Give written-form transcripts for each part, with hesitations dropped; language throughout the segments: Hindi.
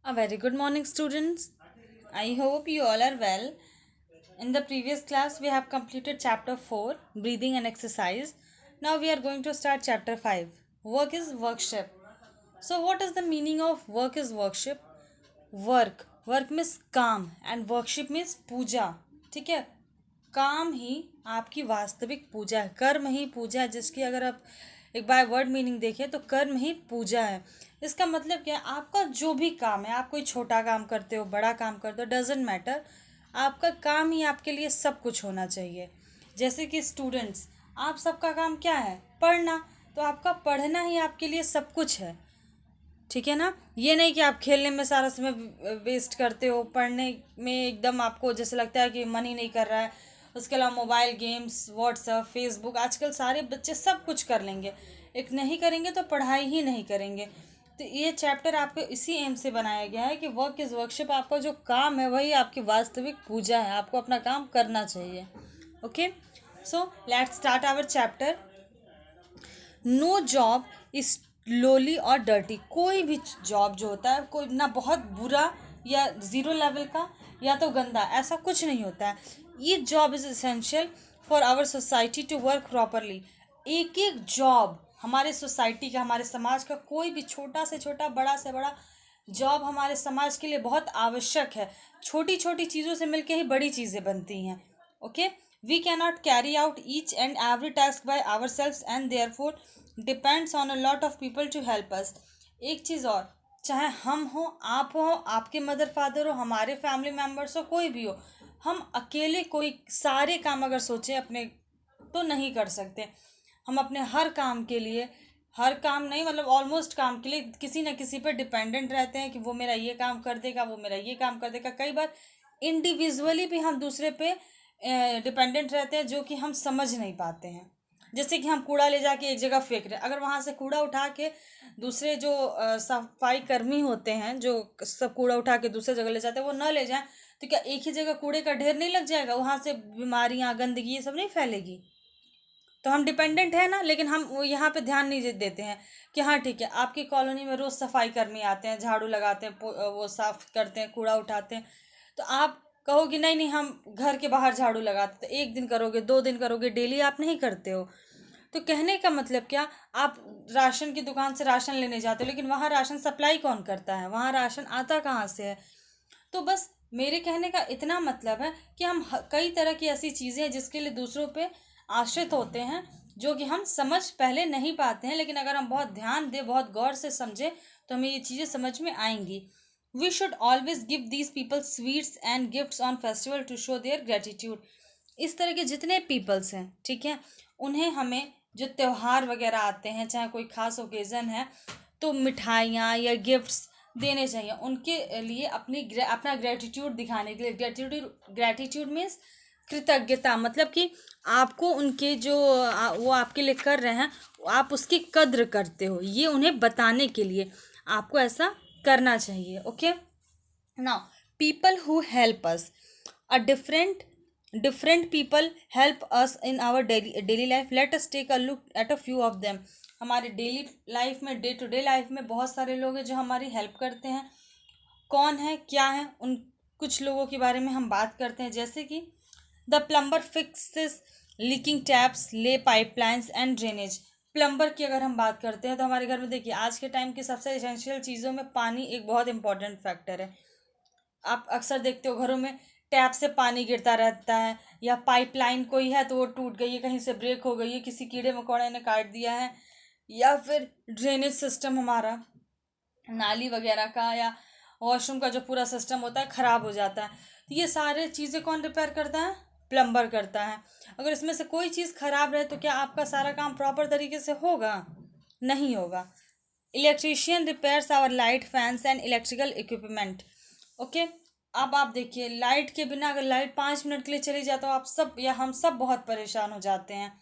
A very good morning, students. I hope you all are well. In the previous class, we have completed chapter 4, breathing and exercise. Now we are going to start chapter 5, work is worship. So, what is the meaning of work is worship? Work means काम एंड वर्कशिप मीन्स पूजा. ठीक है, काम ही आपकी वास्तविक पूजा है, कर्म ही पूजा है, जिसकी अगर आप एक बार वर्ड मीनिंग देखें तो कर्म ही पूजा है. इसका मतलब क्या है, आपका जो भी काम है, आप कोई छोटा काम करते हो, बड़ा काम करते हो, डजेंट मैटर, आपका काम ही आपके लिए सब कुछ होना चाहिए. जैसे कि स्टूडेंट्स, आप सबका काम क्या है, पढ़ना, तो आपका पढ़ना ही आपके लिए सब कुछ है. ठीक है ना. ये नहीं कि आप खेलने में सारा समय वेस्ट करते हो, पढ़ने में एकदम आपको जैसे लगता है कि मन ही नहीं कर रहा है. उसके अलावा मोबाइल गेम्स, व्हाट्सएप, फेसबुक, आजकल सारे बच्चे सब कुछ कर लेंगे, एक नहीं करेंगे तो पढ़ाई ही नहीं करेंगे. तो ये चैप्टर आपको इसी एम से बनाया गया है कि वर्क इज़ वर्कशिप. आपका जो काम है वही आपकी वास्तविक पूजा है, आपको अपना काम करना चाहिए. Okay, so let's start our chapter. No job is lowly और डर्टी. कोई भी जॉब जो होता है, कोई ना बहुत बुरा या ज़ीरो लेवल का या तो गंदा, ऐसा कुछ नहीं होता है. ये job is essential for our society to work properly. एक एक जॉब हमारे सोसाइटी का, हमारे समाज का, कोई भी छोटा से छोटा, बड़ा से बड़ा जॉब हमारे समाज के लिए बहुत आवश्यक है. छोटी छोटी चीज़ों से मिलकर ही बड़ी चीज़ें बनती हैं. Okay, we can not carry out each and every task by our selves and therefore depends on a lot of people to help us. एक चीज़ और, चाहे हम हो, आप हो, आपके मदर फादर हो, हमारे फैमिली मेम्बर्स हो, कोई भी हो, हम अकेले कोई सारे काम अगर सोचें अपने तो नहीं कर सकते. हम अपने हर काम के लिए, हर काम नहीं मतलब ऑलमोस्ट काम के लिए किसी न किसी पर डिपेंडेंट रहते हैं कि वो मेरा ये काम कर देगा, वो मेरा ये काम कर देगा. कई बार इंडिविजुअली भी हम दूसरे पे डिपेंडेंट रहते हैं, जो कि हम समझ नहीं पाते हैं. जैसे कि हम कूड़ा ले जाके एक जगह फेंक रहे हैं, अगर वहाँ से कूड़ा उठा के दूसरे जो सफाई कर्मी होते हैं, जो सब कूड़ा उठा के दूसरे जगह ले जाते हैं, वो न ले जाएं, तो क्या एक ही जगह कूड़े का ढेर नहीं लग जाएगा, वहाँ से बीमारियाँ, गंदगी, ये सब नहीं फैलेगी. तो हम डिपेंडेंट है ना, लेकिन हम वो यहाँ पे ध्यान नहीं देते हैं कि हाँ ठीक है, आपकी कॉलोनी में रोज़ सफाई कर्मी आते हैं, झाड़ू लगाते हैं, वो साफ करते हैं, कूड़ा उठाते हैं. तो आप कहोगे नहीं नहीं हम घर के बाहर झाड़ू लगाते, तो एक दिन करोगे, 2 दिन करोगे, डेली आप नहीं करते हो. तो कहने का मतलब क्या, आप राशन की दुकान से राशन लेने जाते हो, लेकिन वहाँ राशन सप्लाई कौन करता है, वहाँ राशन आता कहाँ से है. तो बस मेरे कहने का इतना मतलब है कि हम कई तरह की ऐसी चीज़ें हैं जिसके लिए दूसरों पे आश्रित होते हैं, जो कि हम समझ पहले नहीं पाते हैं, लेकिन अगर हम बहुत ध्यान दें, बहुत गौर से समझें, तो हमें ये चीज़ें समझ में आएंगी. We should always give these people sweets and gifts on festival to show their gratitude. इस तरह के जितने पीपल्स हैं, ठीक है, उन्हें हमें जो त्यौहार वगैरह आते हैं, चाहे कोई खास ओकेज़न है, तो मिठाइयाँ या गिफ्ट्स देने चाहिए उनके लिए, अपना ग्रेटिट्यूड दिखाने के लिए. ग्रेटिट्यूड ग्रेटिट्यूड मीन्स कृतज्ञता. मतलब कि आपको उनके जो वो आपके लिए कर रहे हैं, आप उसकी कद्र करते हो, ये उन्हें बताने के लिए आपको ऐसा करना चाहिए. Okay, now people who help us, a different people help us in our daily life. Let us take a look at a few of them. हमारे डेली लाइफ में, डे टू डे लाइफ में बहुत सारे लोग हैं जो हमारी हेल्प करते हैं. कौन है, क्या है, उन कुछ लोगों के बारे में हम बात करते हैं. जैसे कि the plumber fixes leaking taps, ले पाइपलाइंस एंड ड्रेनेज. प्लम्बर की अगर हम बात करते हैं तो हमारे घर में देखिए, आज के टाइम की सबसे एसेंशियल चीज़ों में पानी एक बहुत इंपॉर्टेंट फैक्टर है. आप अक्सर देखते हो घरों में टैप से पानी गिरता रहता है, या पाइपलाइन कोई है तो वो टूट गई है, कहीं से ब्रेक हो गई है, किसी कीड़े मकोड़े ने काट दिया है, या फिर ड्रेनेज सिस्टम हमारा, नाली वगैरह का या वॉशरूम का जो पूरा सिस्टम होता है ख़राब हो जाता है. तो ये सारे चीज़ें कौन रिपेयर करता है, प्लम्बर करता है. अगर इसमें से कोई चीज़ ख़राब रहे तो क्या आपका सारा काम प्रॉपर तरीके से होगा, नहीं होगा. Electrician repairs our light, fans and electrical equipment. Okay, अब आप देखिए, लाइट के बिना अगर लाइट 5 मिनट के लिए चली जाए तो आप सब या हम सब बहुत परेशान हो जाते हैं.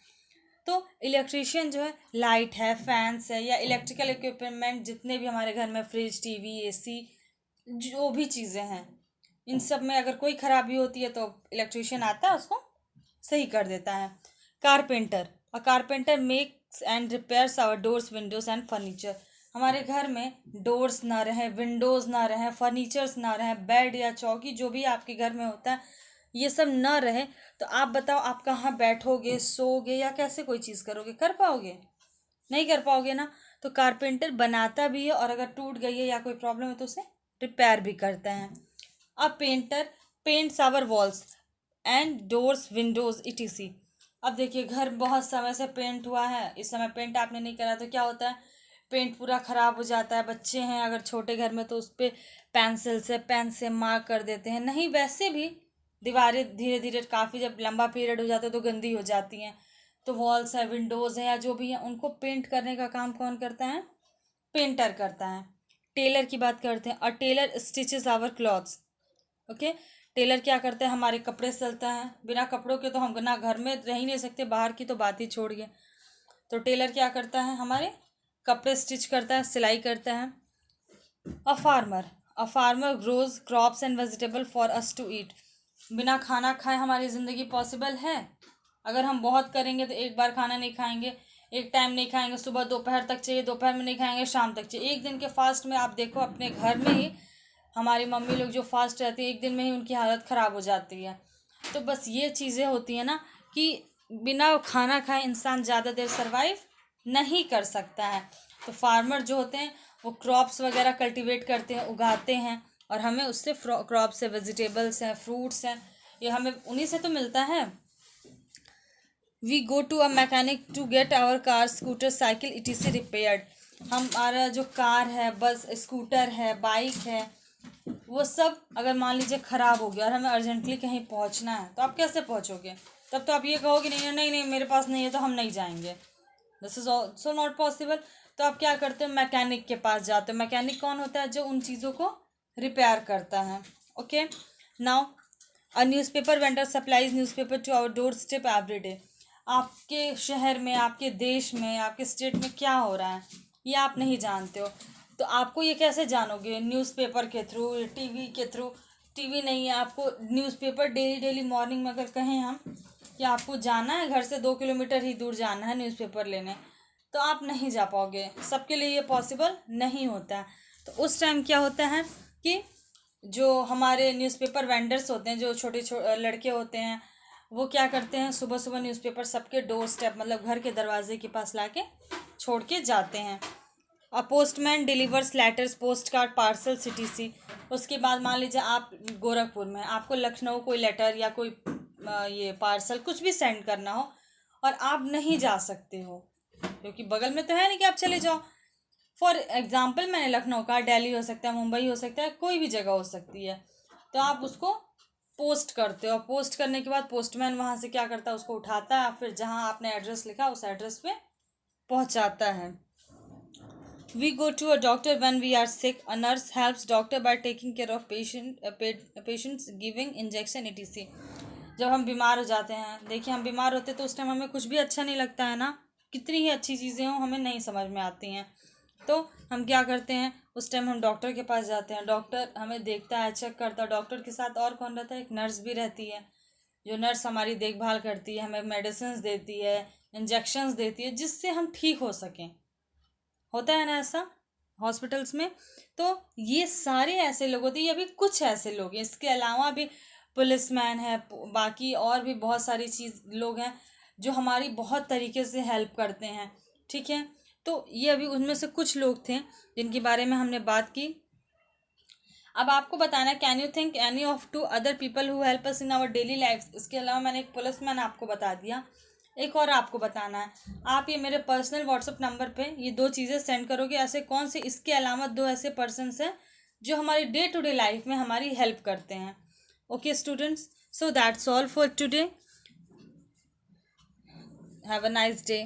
तो इलेक्ट्रीशियन जो है, लाइट है, फैंस है, या इलेक्ट्रिकल इक्विपमेंट जितने भी हमारे घर में, फ्रिज, टीवी, एसी, जो भी चीज़ें हैं, इन सब में अगर कोई खराबी होती है तो इलेक्ट्रीशियन आता है, उसको सही कर देता है. Carpenter, a carpenter makes and repairs our doors, windows and furniture. हमारे घर में डोर्स ना रहें, विंडोज़ ना रहें, फर्नीचर्स ना रहें, बेड या चौकी जो भी आपके घर में होता है ये सब ना रहे, तो आप बताओ आप कहाँ बैठोगे, सोओगे या कैसे कोई चीज़ करोगे? कर पाओगे? नहीं कर पाओगे ना। तो कारपेंटर बनाता भी है और अगर टूट गई है या कोई प्रॉब्लम है तो उसे रिपेयर भी करता है। अब painter paints our walls and doors windows etc. अब देखिए घर बहुत समय से पेंट हुआ है, इस समय पेंट आपने नहीं करा तो क्या होता है, पेंट पूरा ख़राब हो जाता है। बच्चे हैं अगर छोटे घर में तो उस पर पेंसिल से पेन से मार्क कर देते हैं। नहीं, वैसे भी दीवारें धीरे धीरे काफ़ी जब लंबा पीरियड हो जाता है तो गंदी हो जाती हैं। तो वॉल्स है, विंडोज़ है या जो भी है उनको पेंट करने का काम कौन करता है? पेंटर करता है। टेलर की बात करते हैं। A tailor stitches our clothes. Okay, tailor क्या करता है? हमारे कपड़े सिलता है। बिना कपड़ों के तो हम ना घर में रह ही नहीं सकते, बाहर की तो बात ही छोड़िए। तो टेलर क्या करता है? हमारे कपड़े स्टिच करता है, सिलाई करता है। A farmer grows crops and vegetable for us to eat. बिना खाना खाए हमारी ज़िंदगी पॉसिबल है? अगर हम बहुत करेंगे तो एक बार खाना नहीं खाएंगे, एक टाइम नहीं खाएंगे, सुबह दोपहर तक चाहिए, दोपहर में नहीं खाएंगे, शाम तक चाहिए। एक दिन के फास्ट में आप देखो अपने घर में ही हमारी मम्मी लोग जो फास्ट रहती है एक दिन में ही उनकी हालत ख़राब हो जाती है। तो बस ये चीज़ें होती हैं ना कि बिना खाना खाए इंसान ज़्यादा देर सर्वाइव नहीं कर सकता है। तो फार्मर जो होते हैं वो क्रॉप्स वगैरह कल्टीवेट करते हैं, उगाते हैं और हमें उससे क्रॉप से वेजिटेबल्स हैं, फ्रूट्स हैं, ये हमें उन्हीं से तो मिलता है। We go to a mechanic to get our car, scooter, cycle etc repaired. हमारा जो कार है, बस, स्कूटर है, बाइक है, वो सब अगर मान लीजिए ख़राब हो गया और हमें अर्जेंटली कहीं पहुंचना है तो आप कैसे पहुंचोगे? तब तो आप ये कहोगे नहीं नहीं नहीं मेरे पास नहीं है तो हम नहीं जाएंगे। This is also not possible. तो आप क्या करते हो? मैकेनिक के पास जाते हो। मैकेनिक कौन होता है? जो उन चीज़ों को रिपेयर करता है। Okay, now a newspaper vendor supplies newspaper to our doorstep every day. आपके शहर में, आपके देश में, आपके स्टेट में क्या हो रहा है ये आप नहीं जानते हो, तो आपको ये कैसे जानोगे? न्यूज़पेपर के थ्रू, टीवी के थ्रू। टीवी नहीं है, आपको न्यूज़पेपर डेली डेली मॉर्निंग में अगर कहें हम कि आपको जाना है, घर से 2 किलोमीटर ही दूर जाना है न्यूज़पेपर लेने, तो आप नहीं जा पाओगे। सबके लिए ये पॉसिबल नहीं होता है। तो उस टाइम क्या होता है कि जो हमारे न्यूज़पेपर वेंडर्स होते हैं, जो छोटे लड़के होते हैं, वो क्या करते हैं? सुबह सुबह न्यूज़पेपर सबके डोर स्टेप मतलब घर के दरवाजे के पास लाके छोड़ के जाते हैं। अ postman delivers letters, post card, parcel, CTC. उसके बाद मान लीजिए आप गोरखपुर में, आपको लखनऊ कोई लेटर या कोई ये पार्सल कुछ भी सेंड करना हो और आप नहीं जा सकते हो क्योंकि बगल में तो है नहीं कि आप चले जाओ। फॉर एग्जाम्पल मैंने लखनऊ का, दिल्ली हो सकता है, मुंबई हो सकता है, कोई भी जगह हो सकती है। तो आप उसको पोस्ट करते हो। पोस्ट करने के बाद पोस्टमैन वहाँ से क्या करता है? उसको उठाता है, फिर जहाँ आपने एड्रेस लिखा उस एड्रेस पे पहुँचाता है। We go to a doctor when we are sick. A nurse helps doctor by taking care of patients, giving injection etc. जब हम बीमार हो जाते हैं, देखिए हम बीमार होते हैं तो उस टाइम हमें कुछ भी अच्छा नहीं लगता है ना, कितनी ही अच्छी चीज़ें हों हमें नहीं समझ में आती हैं। तो हम क्या करते हैं? उस टाइम हम डॉक्टर के पास जाते हैं। डॉक्टर हमें देखता है, चेक करता है। डॉक्टर के साथ और कौन रहता है? एक नर्स भी रहती है। जो नर्स हमारी देखभाल करती है, हमें मेडिसिन देती है, इंजेक्शंस देती है जिससे हम ठीक हो सकें। होता है ना ऐसा हॉस्पिटल्स में। तो ये सारे ऐसे लोग होते हैं, ये भी कुछ ऐसे लोग हैं, इसके अलावा भी पुलिसमैन है, बाकी और भी बहुत सारी चीज़ लोग हैं जो हमारी बहुत तरीके से हेल्प करते हैं। ठीक है, तो ये अभी उनमें से कुछ लोग थे जिनके बारे में हमने बात की। अब आपको बताना, can you think any of to other people who help us in our daily life. इसके अलावा मैंने एक पुलिसमैन आपको बता दिया, एक और आपको बताना है। आप ये मेरे पर्सनल व्हाट्सअप नंबर पे ये 2 चीज़ें सेंड करोगे। ऐसे कौन से, इसके अलावा 2 ऐसे पर्सन्स हैं जो हमारी डे टू डे लाइफ में हमारी हेल्प करते हैं। Okay students, so that's all for today. Have a nice day.